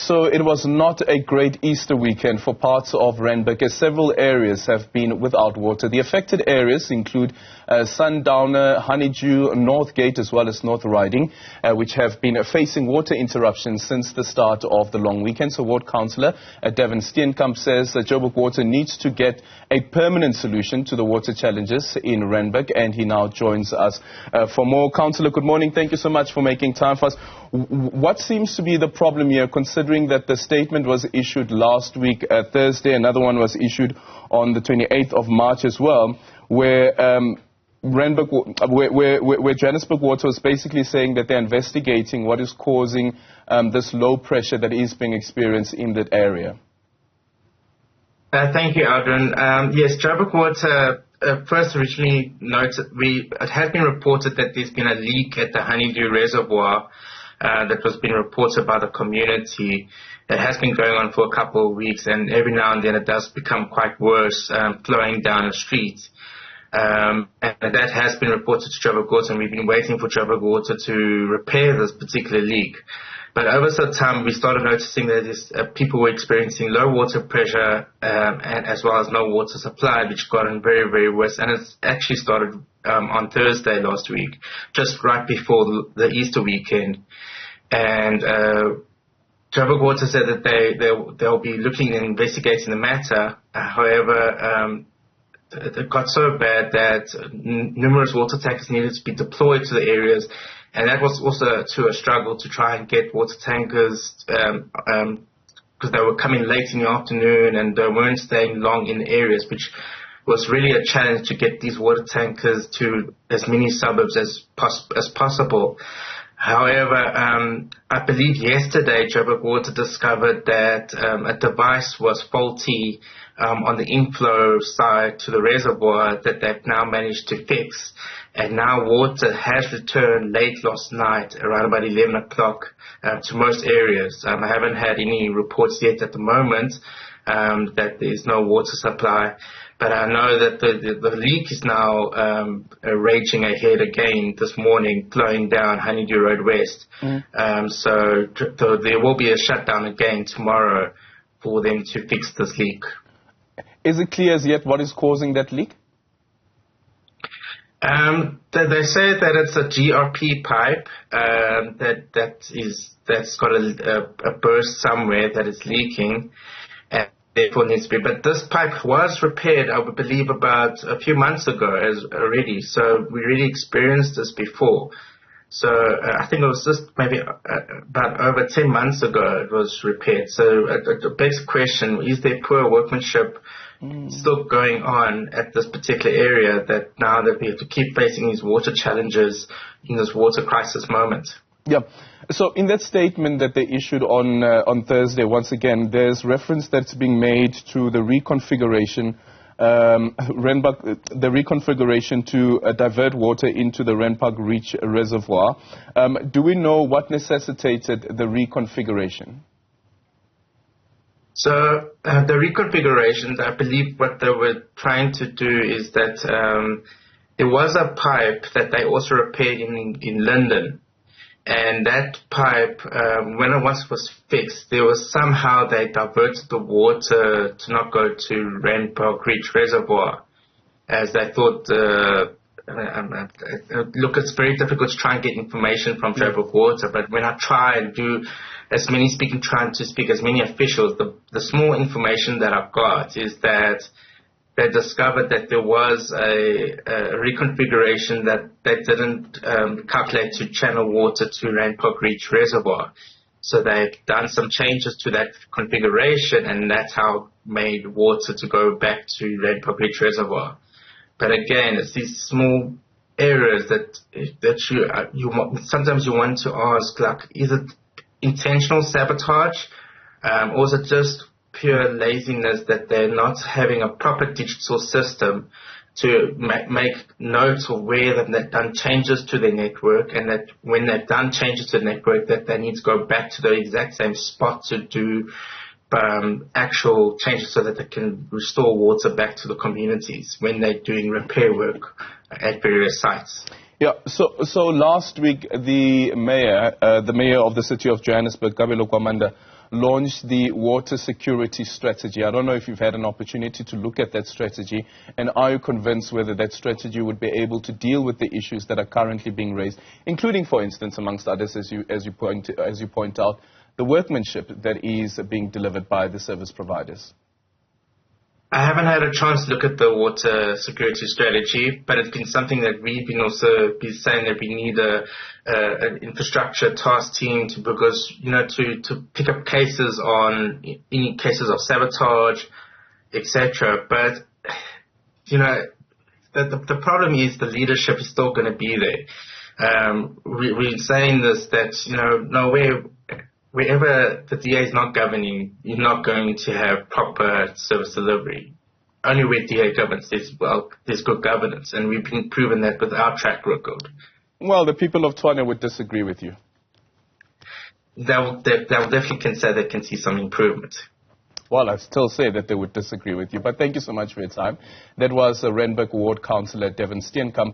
So it was not a great Easter weekend for parts of Randburg, as several areas have been without water. The affected areas include Sundowner, Honeydew, Northgate as well as Northriding, which have been facing water interruptions since the start of the long weekend. So Ward Councillor Devon Steenkamp says that Joburg Water needs to get a permanent solution to the water challenges in Randburg, and he now joins us for more. Councillor, good morning. Thank you so much for making time for us. What seems to be the problem here, considering that the statement was issued last week, Thursday, another one was issued on the 28th of March as well, where where Johannesburg Water was basically saying that they're investigating what is causing this low pressure that is being experienced in that area? Thank you, Aldrin. Yes, Joburg Water first originally noted, it has been reported that there's been a leak at the Honeydew reservoir that was being reported by the community. It has been going on for a couple of weeks, and every now and then it does become quite worse, flowing down the street. And that has been reported to Joburg Water, and we've been waiting for Joburg Water to repair this particular leak. But over some time, we started noticing that people were experiencing low water pressure and as well as no water supply, which got very, very worse. And it's actually started on Thursday last week, just right before the Easter weekend. And Joburg Water said that they'll be looking and investigating the matter. However, it got so bad that numerous water tankers needed to be deployed to the areas, and that was also a struggle to try and get water tankers because they were coming late in the afternoon and they weren't staying long in the areas, which was really a challenge to get these water tankers to as many suburbs as possible. However, I believe yesterday Joburg Water discovered that a device was faulty on the inflow side to the reservoir that they've now managed to fix. And now water has returned late last night, around about 11 o'clock, to most areas. I haven't had any reports yet at the moment that there's no water supply. But I know that the leak is now raging ahead again this morning, flowing down Honeydew Road West. So there will be a shutdown again tomorrow for them to fix this leak. Is it clear as yet what is causing that leak? They say that it's a GRP pipe that's got a burst somewhere that is leaking, and therefore needs to be. But this pipe was repaired, I would believe, about a few months ago already. So we really experienced this before. So I think it was just maybe about over 10 months ago it was repaired. So it begs the question: is there poor workmanship still going on at this particular area, that now that we have to keep facing these water challenges in this water crisis moment? Yeah. So in that statement that they issued on Thursday, once again, there's reference that's being made to the reconfiguration, the reconfiguration to divert water into the Randburg Reach Reservoir. Do we know what necessitated the reconfiguration? So the reconfigurations, I believe what they were trying to do is that there was a pipe that they also repaired in London. And that pipe, when it was fixed, there was somehow they diverted the water to not go to Randburg Reach Reservoir, as they thought. Look, it's very difficult to try and get information from Joburg Water, but when I try and do trying to speak as many officials, the small information that I've got is that they discovered that there was a reconfiguration that they didn't calculate to channel water to Randburg Reach Reservoir. So they've done some changes to that configuration, and that's how made water to go back to Randburg Reach Reservoir. But again, it's these small areas that sometimes you want to ask, like, is it intentional sabotage, or is it just pure laziness that they're not having a proper digital system to make notes of where they've done changes to their network, and that when they've done changes to the network that they need to go back to the exact same spot to do actual changes so that they can restore water back to the communities when they're doing repair work at various sites. Yeah, so last week the mayor of the city of Johannesburg, Kabelo Kwamanda, launched the water security strategy. I don't know if you've had an opportunity to look at that strategy, and are you convinced whether that strategy would be able to deal with the issues that are currently being raised, including, for instance, amongst others, as you point out, the workmanship that is being delivered by the service providers? I haven't had a chance to look at the water security strategy, but it's been something that we've been also been saying that we need an infrastructure task team to pick up cases on any cases of sabotage, etc. But the problem is the leadership is still going to be there. We're saying this that wherever the DA is not governing, you're not going to have proper service delivery. Only where DA governs, there's good governance, and we've been proven that with our track record. Well, the people of Tshwane would disagree with you. They'll definitely say they can see some improvement. Well, I'd still say that they would disagree with you, but thank you so much for your time. That was Randburg Ward Councillor Devon Steenkamp.